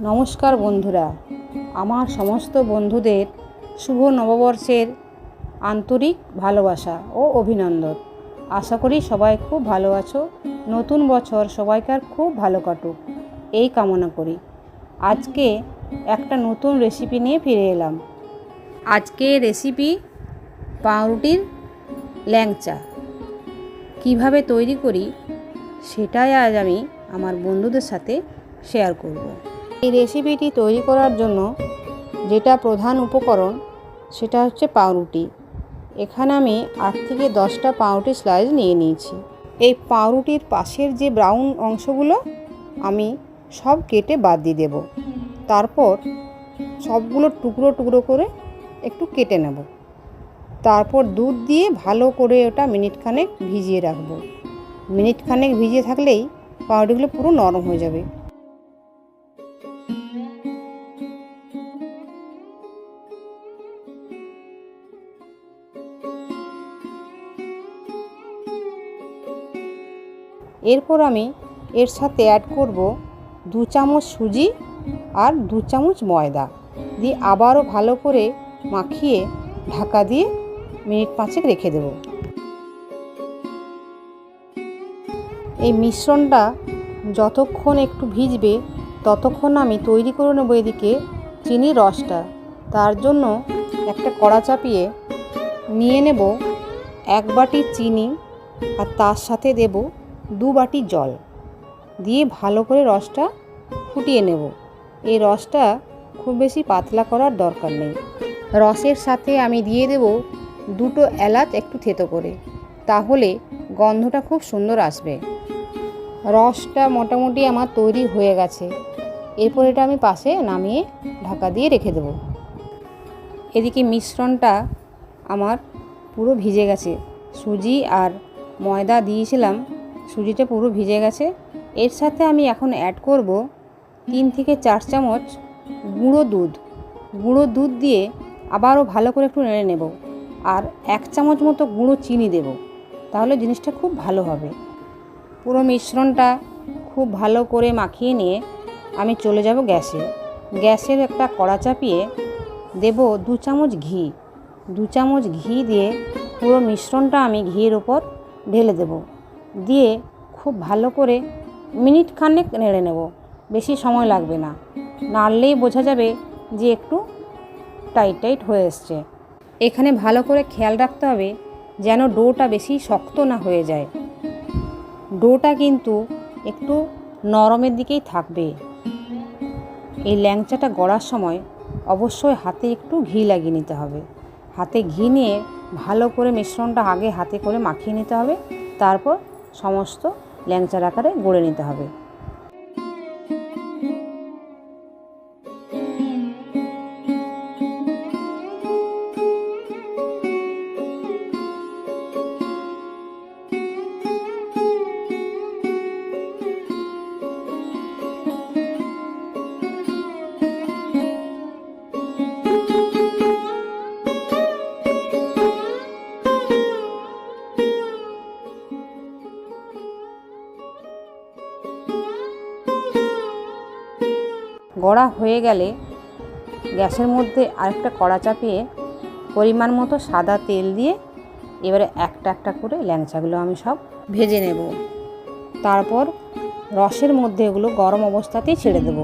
নমস্কার বন্ধুরা, আমার সমস্ত বন্ধুদের শুভ নববর্ষের আন্তরিক ভালোবাসা ও অভিনন্দন। আশা করি সবাই খুব ভালো আছো। নতুন বছর সবাইকার খুব ভালো কাটুক এই কামনা করি। আজকে একটা নতুন রেসিপি নিয়ে ফিরে এলাম। আজকে রেসিপি পাউরুটির ল্যাংচা। কিভাবে তৈরি করি সেটাই আজ আমি আমার বন্ধুদের সাথে শেয়ার করব। এই রেসিপিটি তৈরি করার জন্য যেটা প্রধান উপকরণ সেটা হচ্ছে পাউরুটি। এখানে আমি 8 থেকে 10টা পাউরুটি স্লাইস নিয়ে নিয়েছি। এই পাউরুটির পাশের যে ব্রাউন অংশগুলো আমি সব কেটে বাদ দিয়ে দেব। তারপর সবগুলো টুকরো টুকরো করে একটু কেটে নেব। তারপর দুধ দিয়ে ভালো করে ওটা মিনিটখানেক ভিজিয়ে রাখবো। মিনিটখানেক ভিজিয়ে থাকলেই পাউরুটিগুলো পুরো নরম হয়ে যাবে। এরপর আমি এর সাথে অ্যাড করব 2 চামচ সুজি আর 2 চামচ ময়দা দিয়ে আবারও ভালো করে মাখিয়ে ঢাকা দিয়ে মিনিট 5 রেখে দেব। এই মিশ্রণটা যতক্ষণ একটু ভিজবে ততক্ষণ আমি তৈরি করে নেব এদিকে চিনির রসটা। তার জন্য একটা কড়া চাপিয়ে নিয়ে নেব 1 বাটি চিনি আর তার সাথে দেব 2 বাটি জল দিয়ে ভালো করে রসটা ফুটিয়ে নেব। এই রসটা খুব বেশি পাতলা করার দরকার নেই। রসের সাথে আমি দিয়ে দেব 2টো এলাচ একটু থেতো করে, তাহলে গন্ধটা খুব সুন্দর আসবে। রসটা মোটামুটি আমার তৈরি হয়ে গেছে। এরপর এটা আমি পাশে নামিয়ে ঢাকা দিয়ে রেখে দেব। এদিকে মিশ্রণটা আমার পুরো ভিজে গেছে। সুজি আর ময়দা দিয়েছিলাম, সুজিটা পুরো ভিজে গেছে। এর সাথে আমি এখন অ্যাড করব 3 থেকে 4 চামচ গুঁড়ো দুধ। গুঁড়ো দুধ দিয়ে আবারও ভালো করে একটু নেড়ে নেব। আর 1 চামচ মতো গুঁড়ো চিনি দেব, তাহলে জিনিসটা খুব ভালো হবে। পুরো মিশ্রণটা খুব ভালো করে মাখিয়ে নিয়ে আমি চলে যাব গ্যাসে। গ্যাসের একটা কড়া চাপিয়ে দেব 2 চামচ ঘি। 2 চামচ ঘি দিয়ে পুরো মিশ্রণটা আমি ঘিয়ের উপর ঢেলে দেব। দিয়ে খুব ভালো করে মিনিট খানেক নেড়ে নেব। বেশি সময় লাগবে না, নাড়লেই বোঝা যাবে যে একটু টাইট টাইট হয়ে এসছে। এখানে ভালো করে খেয়াল রাখতে হবে যেন ডোটা বেশি শক্ত না হয়ে যায়। ডোটা কিন্তু একটু নরমের দিকেই থাকবে। এই ল্যাংচাটা গড়ার সময় অবশ্যই হাতে একটু ঘি লাগিয়ে নিতে হবে। হাতে ঘি নিয়ে ভালো করে মিশ্রণটা আগে হাতে করে মাখিয়ে নিতে হবে, তারপর সমস্ত ল্যাংচার আকারে গড়ে নিতে হবে। গড়া হয়ে গেলে গ্যাসের মধ্যে আরেকটা কড়া চাপিয়ে পরিমাণ মতো সাদা তেল দিয়ে এবারে একটা একটা করে ল্যাংচাগুলো আমি সব ভেজে নেব। তারপর রসের মধ্যে এগুলো গরম অবস্থাতেই ছেড়ে দেব।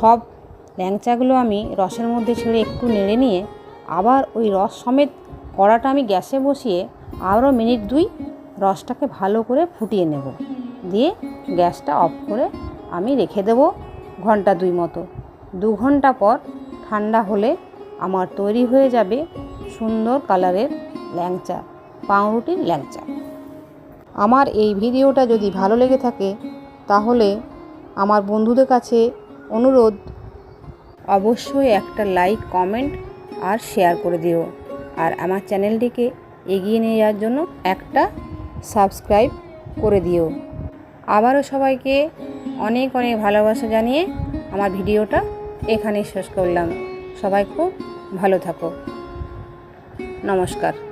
সব ল্যাংচাগুলো আমি রসের মধ্যে ছেড়ে একটু নেড়ে নিয়ে আবার ওই রস সমেত কড়াটা আমি গ্যাসে বসিয়ে আরও মিনিট 2 রসটাকে ভালো করে ফুটিয়ে নেব। দিয়ে গ্যাসটা অফ করে আমি রেখে দেব ঘন্টা 2 মতো। 2 ঘন্টা পর ঠান্ডা হলে আমার তৈরি হয়ে যাবে সুন্দর কালারের ল্যাংচা, পাউরুটির ল্যাংচা। আমার এই ভিডিওটা যদি ভালো লেগে থাকে তাহলে আমার বন্ধুদের কাছে অনুরোধ, অবশ্যই একটা লাইক, কমেন্ট আর শেয়ার করে দিও। আর আমার চ্যানেলটিকে এগিয়ে নিয়ে যাওয়ার জন্য একটা সাবস্ক্রাইব করে দিও। আবারও সবাইকে অনেক অনেক ভালোবাসা জানিয়ে আমার ভিডিওটা এখানেই শেষ করলাম। সবাই খুব ভালো থাকো। নমস্কার।